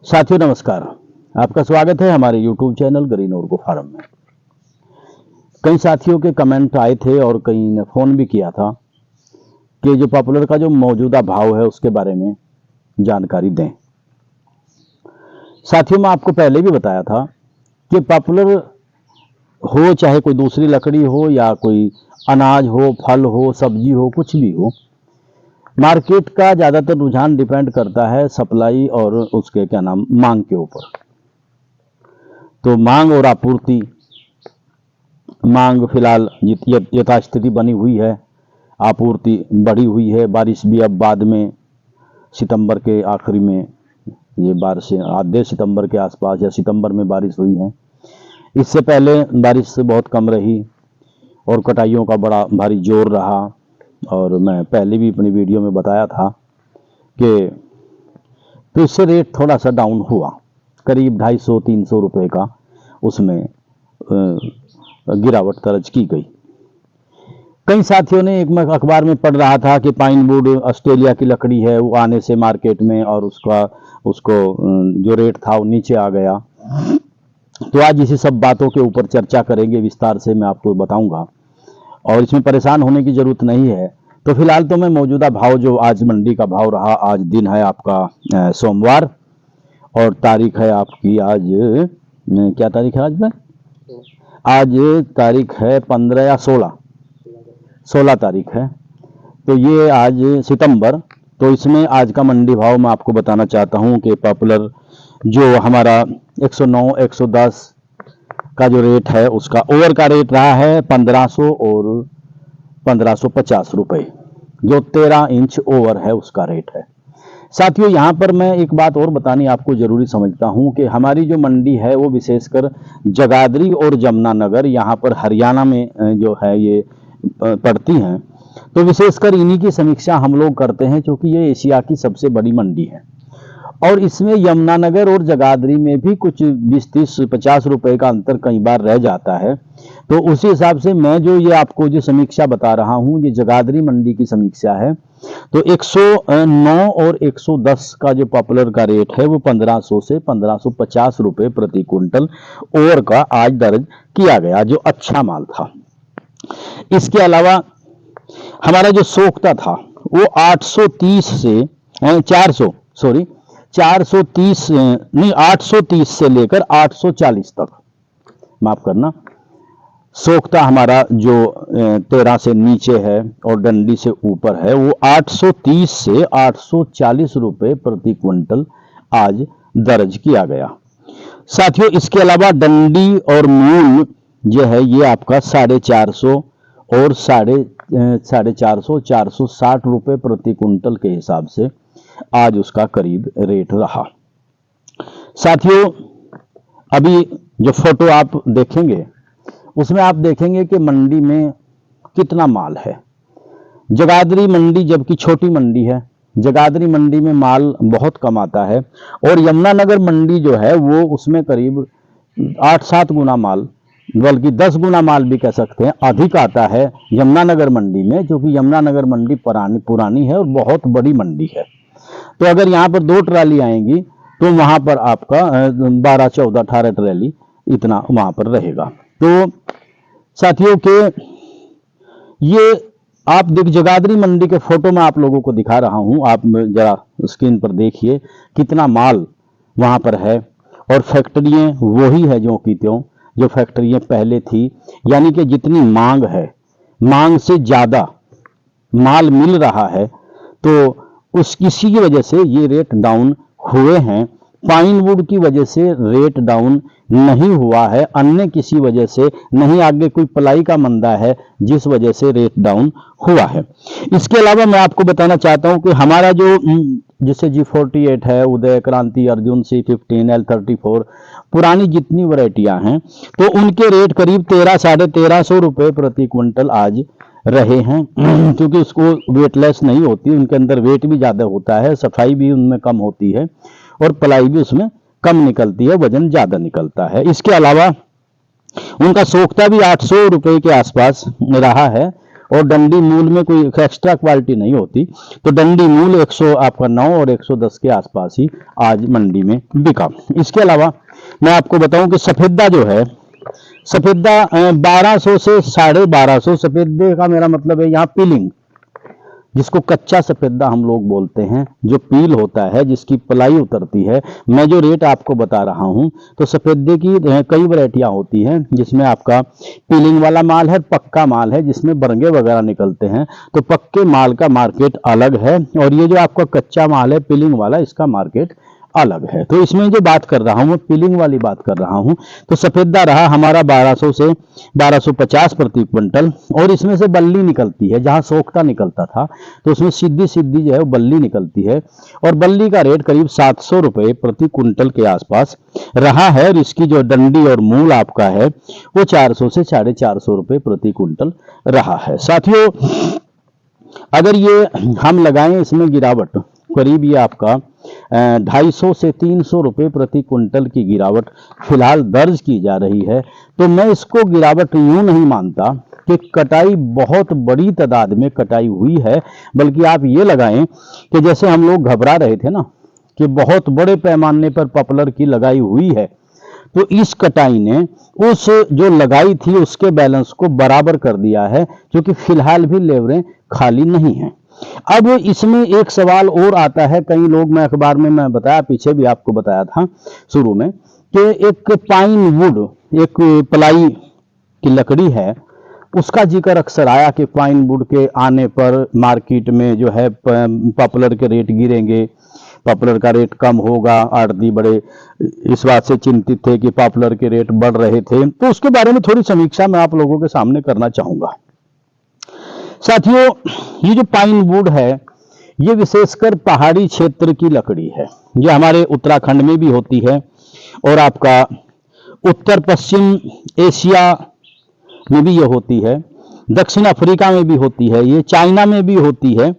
साथियों नमस्कार, आपका स्वागत है हमारे YouTube चैनल ग्रीन ऑर्गो फार्म में। कई साथियों के कमेंट आए थे और कई ने फ़ोन भी किया था कि जो पॉपुलर का जो मौजूदा भाव है उसके बारे में जानकारी दें। साथियों मैं आपको पहले भी बताया था कि पॉपुलर हो चाहे कोई दूसरी लकड़ी हो या कोई अनाज हो, फल हो, सब्जी हो, कुछ भी हो, मार्केट का ज़्यादातर रुझान डिपेंड करता है सप्लाई और उसके मांग के ऊपर। तो मांग और आपूर्ति, मांग फिलहाल यथास्थिति बनी हुई है, आपूर्ति बढ़ी हुई है। बारिश भी अब बाद में सितंबर के आखिरी में, ये बारिश आधे सितंबर के आसपास या सितंबर में बारिश हुई है। इससे पहले बारिश बहुत कम रही और कटाइयों का बड़ा भारी जोर रहा। और मैं पहले भी अपनी वीडियो में बताया था कि तो इससे रेट थोड़ा सा डाउन हुआ, करीब 250-300 रुपये का उसमें गिरावट दर्ज की गई। कई साथियों ने, एक मैं अखबार में पढ़ रहा था कि पाइन वुड ऑस्ट्रेलिया की लकड़ी है, वो आने से मार्केट में और उसको जो रेट था वो नीचे आ गया। तो आज इसी सब बातों के ऊपर चर्चा करेंगे, विस्तार से मैं आपको बताऊंगा और इसमें परेशान होने की जरूरत नहीं है। तो फिलहाल तो मैं मौजूदा भाव जो आज मंडी का भाव रहा, आज दिन है आपका सोमवार और तारीख है आपकी आज, क्या तारीख है आज में? आज तारीख है 15 या 16 तारीख है। तो ये आज सितंबर, तो इसमें आज का मंडी भाव मैं आपको बताना चाहता हूँ कि पॉपुलर जो हमारा 109, 110 का जो रेट है उसका ओवर का रेट रहा है 1500 और 1550 रुपये, जो 13 इंच ओवर है उसका रेट है। साथियों यहाँ पर मैं एक बात और बतानी आपको जरूरी समझता हूँ कि हमारी जो मंडी है वो विशेषकर जगाधरी और जमुनानगर, यहाँ पर हरियाणा में जो है ये पड़ती हैं। तो विशेषकर इन्हीं की समीक्षा हम लोग करते हैं क्योंकि ये एशिया की सबसे बड़ी मंडी है और इसमें यमुनानगर और जगाधरी में भी कुछ 20, 30, 50 रुपए का अंतर कई बार रह जाता है। तो उसी हिसाब से मैं जो ये आपको जो समीक्षा बता रहा हूँ, ये जगाधरी मंडी की समीक्षा है। तो 109 और 110 का जो पॉपुलर का रेट है वो 1500 से 1550 रुपए प्रति क्विंटल ओवर का आज दर्ज किया गया, जो अच्छा माल था। इसके अलावा हमारा जो सोखता था वो 830 से 830 से लेकर 840 तक, माफ करना, सोखता हमारा जो 13 से नीचे है और डंडी से ऊपर है वो 830 से 840 रुपए प्रति क्विंटल आज दर्ज किया गया। साथियों इसके अलावा डंडी और मूल जो है ये आपका 450 और 450, 460 रुपए प्रति क्विंटल के हिसाब से आज उसका करीब रेट रहा। साथियों अभी जो फोटो आप देखेंगे उसमें आप देखेंगे कि मंडी में कितना माल है। जगाधरी मंडी जबकि छोटी मंडी है, जगाधरी मंडी में माल बहुत कम आता है और यमुनानगर मंडी जो है वो उसमें करीब 8-7 गुना माल, बल्कि 10 गुना माल भी कह सकते हैं, अधिक आता है यमुनानगर मंडी में, क्योंकि यमुनानगर मंडी पुरानी है और बहुत बड़ी मंडी है। तो अगर यहाँ पर 2 ट्राली आएंगी तो वहां पर आपका 12, 14, 18 ट्राली इतना वहां पर रहेगा। तो साथियों के ये आप जगाधरी मंडी के फोटो में आप लोगों को दिखा रहा हूं, आप जरा स्क्रीन पर देखिए कितना माल वहां पर है और फैक्ट्रियां वही है जो की त्यों, जो फैक्ट्रियां पहले थी। यानी कि जितनी मांग है, मांग से ज्यादा माल मिल रहा है, तो इसी की वजह से ये रेट डाउन हुए हैं। पाइन वुड की वजह से रेट डाउन नहीं हुआ है, अन्य किसी वजह से नहीं, आगे कोई पलाई का मंदा है जिस वजह से रेट डाउन हुआ है। इसके अलावा मैं आपको बताना चाहता हूं कि हमारा जो जैसे G48 है, उदय, क्रांति, अर्जुन, C15, L34, पुरानी जितनी वैरायटियां हैं तो उनके रेट करीब 13, 1350 रुपए प्रति क्विंटल आज रहे हैं, क्योंकि उसको वेटलेस नहीं होती, उनके अंदर वेट भी ज्यादा होता है, सफाई भी उनमें कम होती है और पलाई भी उसमें कम निकलती है, वजन ज्यादा निकलता है। इसके अलावा उनका सोखता भी 800 रुपए के आसपास रहा है और डंडी मूल में कोई एक्स्ट्रा क्वालिटी नहीं होती, तो डंडी मूल 109 और 110 के आसपास ही आज मंडी में बिका। इसके अलावा मैं आपको बताऊं कि सफेदा जो है, सफेदा 1200 से 1250। सफेदे का मेरा मतलब है यहाँ पीलिंग, जिसको कच्चा सफेदा हम लोग बोलते हैं, जो पील होता है, जिसकी पलाई उतरती है। मैं जो रेट आपको बता रहा हूं, तो सफेदे की कई वैरायटियां होती हैं, जिसमें आपका पीलिंग वाला माल है, पक्का माल है जिसमें बरंगे वगैरह निकलते हैं। तो पक्के माल का मार्केट अलग है, और ये जो आपका कच्चा माल है पीलिंग वाला, इसका मार्केट अलग है। तो इसमें जो बात कर रहा हूं मैं पीलिंग वाली बात कर रहा हूं। तो सफेदा रहा हमारा 1200 से 1250 प्रति क्विंटल, और इसमें से बल्ली निकलती है, जहां सोखता निकलता था तो उसमें सीधी सीधी जो है वो बल्ली निकलती है, और बल्ली का रेट करीब 700 रुपए प्रति क्विंटल के आसपास रहा है। और इसकी जो डंडी और मूल आपका है वो 400 से 450 रुपए प्रति क्विंटल रहा है। साथियों, अगर ये हम लगाएं इसमें गिरावट, करीब ये आपका 250 से 300 रुपए प्रति क्विंटल की गिरावट फिलहाल दर्ज की जा रही है, तो मैं इसको गिरावट यूं नहीं मानता कि कटाई बहुत बड़ी तादाद में कटाई हुई है, बल्कि आप ये लगाएं कि जैसे हम लोग घबरा रहे थे ना कि बहुत बड़े पैमाने पर पॉपुलर की लगाई हुई है, तो इस कटाई ने उस जो लगाई थी उसके बैलेंस को बराबर कर दिया है, क्योंकि फिलहाल भी लेवरें खाली नहीं हैं। अब इसमें एक सवाल और आता है, कई लोग, मैं अखबार में मैं बताया, पीछे भी आपको बताया था शुरू में, कि एक पाइन वुड, एक पलाई की लकड़ी है, उसका जिक्र अक्सर आया कि पाइन वुड के आने पर मार्केट में जो है पॉपुलर के रेट गिरेंगे, पॉपुलर का रेट कम होगा। आड़ती बड़े इस बात से चिंतित थे कि पॉपुलर के रेट बढ़ रहे थे। तो उसके बारे में थोड़ी समीक्षा मैं आप लोगों के सामने करना चाहूंगा। साथियों, ये जो पाइन वुड है, ये विशेषकर पहाड़ी क्षेत्र की लकड़ी है। ये हमारे उत्तराखंड में भी होती है, और आपका उत्तर पश्चिम एशिया में भी ये होती है, दक्षिण अफ्रीका में भी होती है, ये चाइना में भी होती है,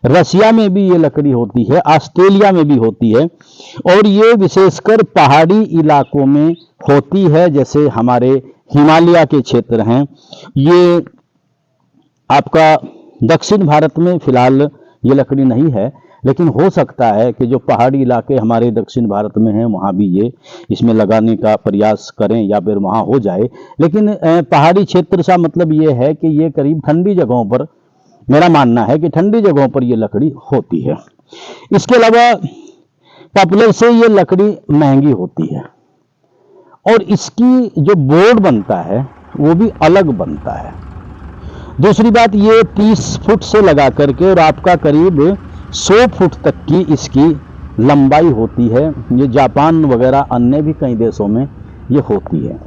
रसिया में भी ये लकड़ी होती है, ऑस्ट्रेलिया में भी होती है, और ये विशेषकर पहाड़ी इलाकों में होती है। जैसे हमारे हिमालय के क्षेत्र हैं, ये आपका दक्षिण भारत में फिलहाल ये लकड़ी नहीं है, लेकिन हो सकता है कि जो पहाड़ी इलाके हमारे दक्षिण भारत में हैं वहाँ भी ये इसमें लगाने का प्रयास करें, या फिर वहाँ हो जाए। लेकिन पहाड़ी क्षेत्र का मतलब ये है कि ये करीब ठंडी जगहों पर, मेरा मानना है कि ठंडी जगहों पर ये लकड़ी होती है। इसके अलावा पॉपुलर से ये लकड़ी महंगी होती है, और इसकी जो बोर्ड बनता है वो भी अलग बनता है। दूसरी बात, ये 30 फुट से लगा करके और आपका करीब 100 फुट तक की इसकी लंबाई होती है। ये जापान वगैरह अन्य भी कई देशों में ये होती है।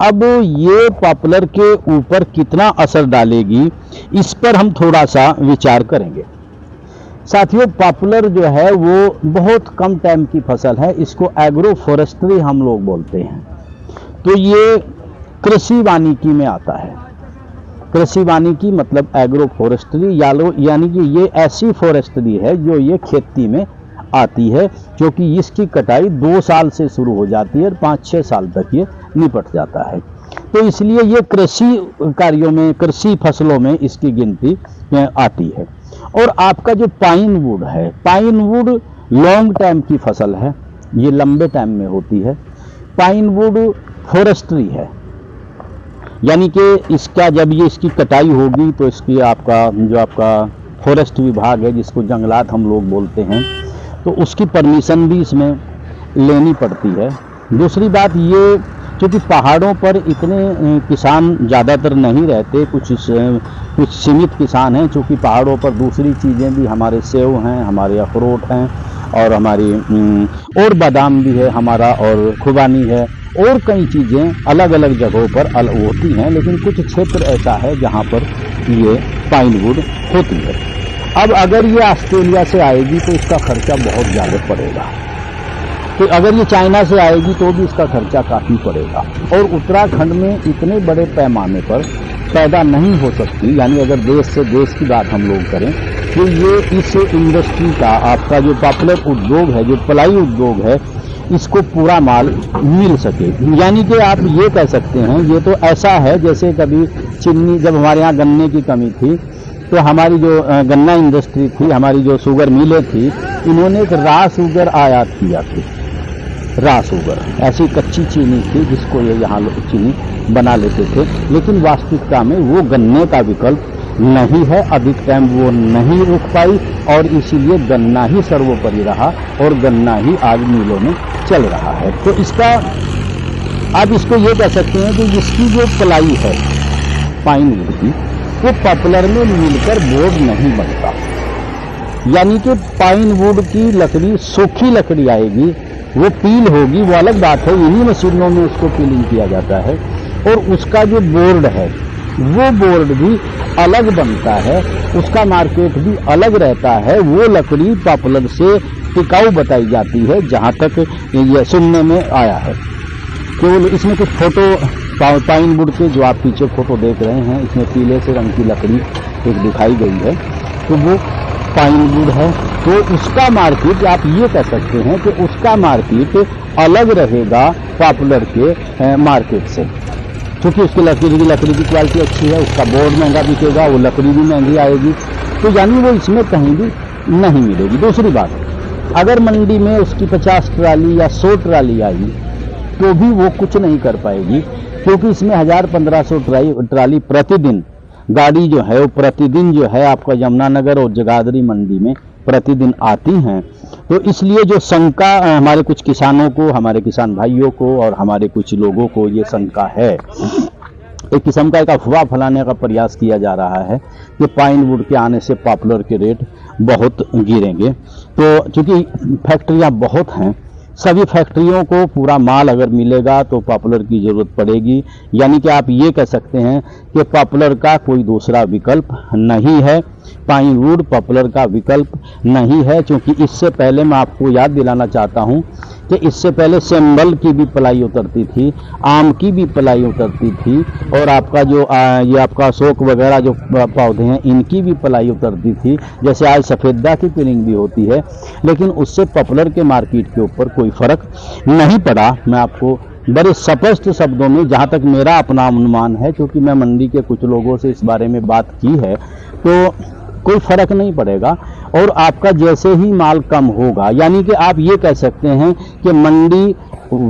अब ये पॉपुलर के ऊपर कितना असर डालेगी, इस पर हम थोड़ा सा विचार करेंगे। साथियों, पॉपुलर जो है वो बहुत कम टाइम की फसल है, इसको एग्रो फॉरेस्ट्री हम लोग बोलते हैं। तो ये कृषि वानिकी में आता है। कृषि वानिकी मतलब एग्रो फॉरेस्ट्री, यानी कि ये ऐसी फॉरेस्ट्री है जो ये खेती में आती है, क्योंकि इसकी कटाई 2 साल से शुरू हो जाती है और 5-6 साल तक ये निपट जाता है। तो इसलिए ये कृषि कार्यों में, कृषि फसलों में इसकी गिनती आती है। और आपका जो पाइन वुड है, पाइन वुड लॉन्ग टाइम की फसल है, ये लंबे टाइम में होती है। पाइन वुड फॉरेस्ट्री है, यानी कि इसका जब ये इसकी कटाई होगी तो इसकी आपका फॉरेस्ट विभाग है, जिसको जंगलात हम लोग बोलते हैं, तो उसकी परमिशन भी इसमें लेनी पड़ती है। दूसरी बात, ये क्योंकि पहाड़ों पर इतने किसान ज़्यादातर नहीं रहते, कुछ सीमित किसान हैं, क्योंकि पहाड़ों पर दूसरी चीज़ें भी, हमारे सेव हैं, हमारे अखरोट हैं, और हमारी और बादाम भी है हमारा, और खुबानी है, और कई चीज़ें अलग अलग जगहों पर होती हैं। लेकिन कुछ क्षेत्र ऐसा है जहाँ पर ये पाइन वुड होती है। अब अगर ये ऑस्ट्रेलिया से आएगी तो इसका खर्चा बहुत ज़्यादा पड़ेगा, तो अगर ये चाइना से आएगी तो भी इसका खर्चा काफ़ी पड़ेगा, और उत्तराखंड में इतने बड़े पैमाने पर पैदा नहीं हो सकती। यानी अगर देश से देश की बात हम लोग करें तो ये इस इंडस्ट्री का, आपका जो पॉपुलर उद्योग है, जो पलाई उद्योग है, इसको पूरा माल मिल सके। यानी कि आप ये कह सकते हैं, ये तो ऐसा है जैसे कभी चीनी, जब हमारे यहाँ गन्ने की कमी थी तो हमारी जो गन्ना इंडस्ट्री थी, हमारी जो शुगर मिलें थी, इन्होंने एक रॉ शुगर आयात किया थी। रॉ शुगर ऐसी कच्ची चीनी थी जिसको ये यहाँ लोग चीनी बना लेते थे, लेकिन वास्तविकता में वो गन्ने का विकल्प नहीं है। अधिक टाइम वो नहीं रुक पाई और इसीलिए गन्ना ही सर्वोपरि रहा और गन्ना ही आज मिलों में चल रहा है। तो इसका आप इसको ये कह सकते हैं कि इसकी जो पलाई है पाइन वुड की, वो पॉपुलर में मिलकर बोर्ड नहीं बनता। यानी कि पाइन वुड की लकड़ी सूखी लकड़ी आएगी, वो पील होगी, वो अलग बात है, इन्हीं मशीनों में उसको पीलिंग किया जाता है और उसका जो बोर्ड है वो बोर्ड भी अलग बनता है, उसका मार्केट भी अलग रहता है। वो लकड़ी पॉपुलर से टिकाऊ बताई जाती है, जहाँ तक ये सुनने में आया है। केवल इसमें कुछ फोटो पाइन वुड के जो आप पीछे फोटो देख रहे हैं, इसमें पीले से रंग की लकड़ी एक दिखाई गई है, तो वो पाइन वुड है। तो उसका मार्केट आप ये कह सकते हैं कि उसका मार्केट अलग रहेगा पॉपुलर के मार्केट से, क्योंकि उसकी लकड़ी की क्वालिटी अच्छी है, उसका बोर्ड महंगा बिकेगा, वो लकड़ी भी महंगी आएगी, तो यानी वो इसमें कहीं भी नहीं मिलेगी। दूसरी बात, अगर मंडी में उसकी 50 ट्राली या 100 ट्राली आई तो भी वो कुछ नहीं कर पाएगी, क्योंकि इसमें 1000-1500 ट्राली प्रतिदिन गाड़ी जो है वो प्रतिदिन जो है आपका यमुनानगर और जगाधरी मंडी में प्रतिदिन आती हैं। तो इसलिए जो शंका हमारे कुछ किसानों को, हमारे किसान भाइयों को और हमारे कुछ लोगों को ये शंका है, एक किस्म का एक अफवाह फैलाने का प्रयास किया जा रहा है कि पाइन वुड के आने से पॉपुलर के रेट बहुत गिरेंगे। तो चूंकि फैक्ट्रियां बहुत हैं, सभी फैक्ट्रियों को पूरा माल अगर मिलेगा तो पॉपुलर की जरूरत पड़ेगी। यानी कि आप ये कह सकते हैं कि पॉपुलर का कोई दूसरा विकल्प नहीं है, पाइन वुड पॉपुलर का विकल्प नहीं है। क्योंकि इससे पहले मैं आपको याद दिलाना चाहता हूं कि इससे पहले सेम्बल की भी पलाई उतरती थी, आम की भी पलाई उतरती थी, और आपका जो ये आपका अशोक वगैरह जो पौधे हैं इनकी भी पलाई उतरती थी। जैसे आज सफ़ेदा की पिलिंग भी होती है, लेकिन उससे पॉपुलर के मार्केट के ऊपर कोई फर्क नहीं पड़ा। मैं आपको बड़े स्पष्ट शब्दों में, जहाँ तक मेरा अपना अनुमान है, क्योंकि मैं मंडी के कुछ लोगों से इस बारे में बात की है, तो कोई फर्क नहीं पड़ेगा। और आपका जैसे ही माल कम होगा, यानी कि आप ये कह सकते हैं कि मंडी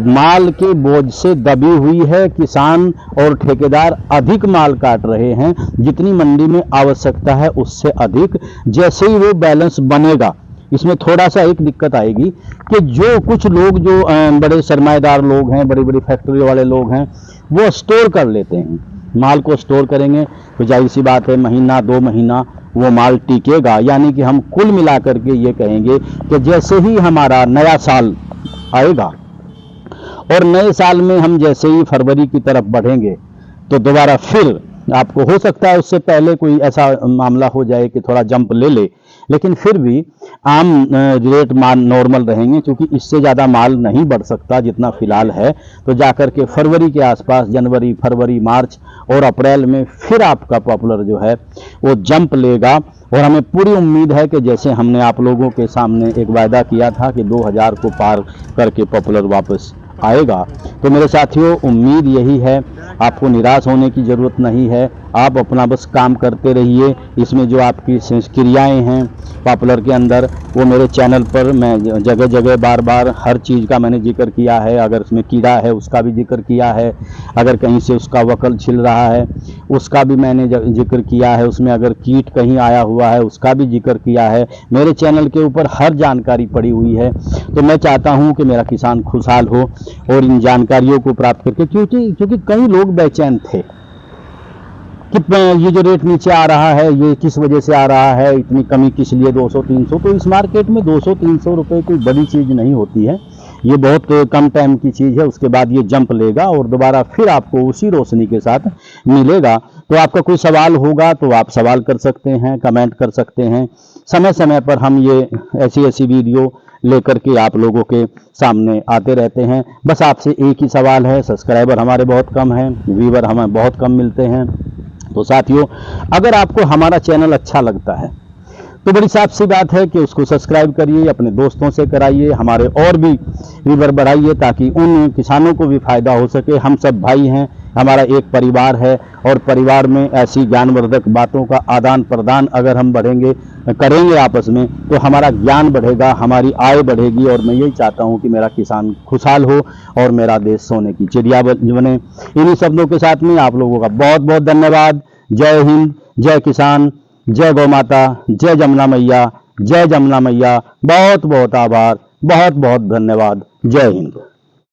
माल के बोझ से दबी हुई है, किसान और ठेकेदार अधिक माल काट रहे हैं, जितनी मंडी में आवश्यकता है उससे अधिक। जैसे ही वो बैलेंस बनेगा, इसमें थोड़ा सा एक दिक्कत आएगी कि जो कुछ लोग जो बड़े सरमाएदार लोग हैं, बड़ी बड़ी फैक्ट्री वाले लोग हैं, वो स्टोर कर लेते हैं, माल को स्टोर करेंगे तो जाहिर सी बात है महीना 2 महीना वो माल टिकेगा। यानी कि हम कुल मिलाकर के ये कहेंगे कि जैसे ही हमारा नया साल आएगा और नए साल में हम जैसे ही फरवरी की तरफ बढ़ेंगे तो दोबारा फिर आपको हो सकता है उससे पहले कोई ऐसा मामला हो जाए कि थोड़ा जंप ले ले, लेकिन फिर भी आम रेट मान नॉर्मल रहेंगे, क्योंकि इससे ज़्यादा माल नहीं बढ़ सकता जितना फिलहाल है। तो जाकर के फरवरी के आसपास, जनवरी, फरवरी, मार्च और अप्रैल में फिर आपका पॉपुलर जो है वो जंप लेगा। और हमें पूरी उम्मीद है कि जैसे हमने आप लोगों के सामने एक वायदा किया था कि 2000 को पार करके पॉपुलर वापस आएगा, तो मेरे साथियों उम्मीद यही है, आपको निराश होने की ज़रूरत नहीं है। आप अपना बस काम करते रहिए। इसमें जो आपकी क्रियाएं हैं पॉपुलर के अंदर, वो मेरे चैनल पर मैं जगह जगह बार बार हर चीज़ का मैंने जिक्र किया है। अगर उसमें कीड़ा है उसका भी जिक्र किया है, अगर कहीं से उसका वकल छिल रहा है उसका भी मैंने जिक्र किया है, उसमें अगर कीट कहीं आया हुआ है उसका भी जिक्र किया है। मेरे चैनल के ऊपर हर जानकारी पड़ी हुई है। तो मैं चाहता हूँ कि मेरा किसान खुशहाल हो और इन जानकारियों को प्राप्त करके, क्योंकि कई लोग बेचैन थे कि ये जो रेट नीचे आ रहा है ये किस वजह से आ रहा है, इतनी कमी किस लिए 200-300। तो इस मार्केट में 200-300 रुपये कोई बड़ी चीज़ नहीं होती है, ये बहुत कम टाइम की चीज़ है। उसके बाद ये जंप लेगा और दोबारा फिर आपको उसी रोशनी के साथ मिलेगा। तो आपका कोई सवाल होगा तो आप सवाल कर सकते हैं, कमेंट कर सकते हैं। समय समय पर हम ये ऐसी वीडियो लेकर के आप लोगों के सामने आते रहते हैं। बस आपसे एक ही सवाल है, सब्सक्राइबर हमारे बहुत कम हैं, व्यूवर हमें बहुत कम मिलते हैं। तो साथियों, अगर आपको हमारा चैनल अच्छा लगता है तो बड़ी साफ सी बात है कि उसको सब्सक्राइब करिए, अपने दोस्तों से कराइए, हमारे और भी व्यूअर बढ़ाइए ताकि उन किसानों को भी फायदा हो सके। हम सब भाई हैं, हमारा एक परिवार है और परिवार में ऐसी ज्ञानवर्धक बातों का आदान प्रदान अगर हम करेंगे आपस में, तो हमारा ज्ञान बढ़ेगा, हमारी आय बढ़ेगी। और मैं यही चाहता हूं कि मेरा किसान खुशहाल हो और मेरा देश सोने की चिड़िया बने। इन्हीं शब्दों के साथ में आप लोगों का बहुत बहुत धन्यवाद। जय हिंद, जय किसान, जय गौ माता, जय जमुना मैया, जय जमुना मैया। बहुत बहुत आभार, बहुत बहुत धन्यवाद। जय हिंद।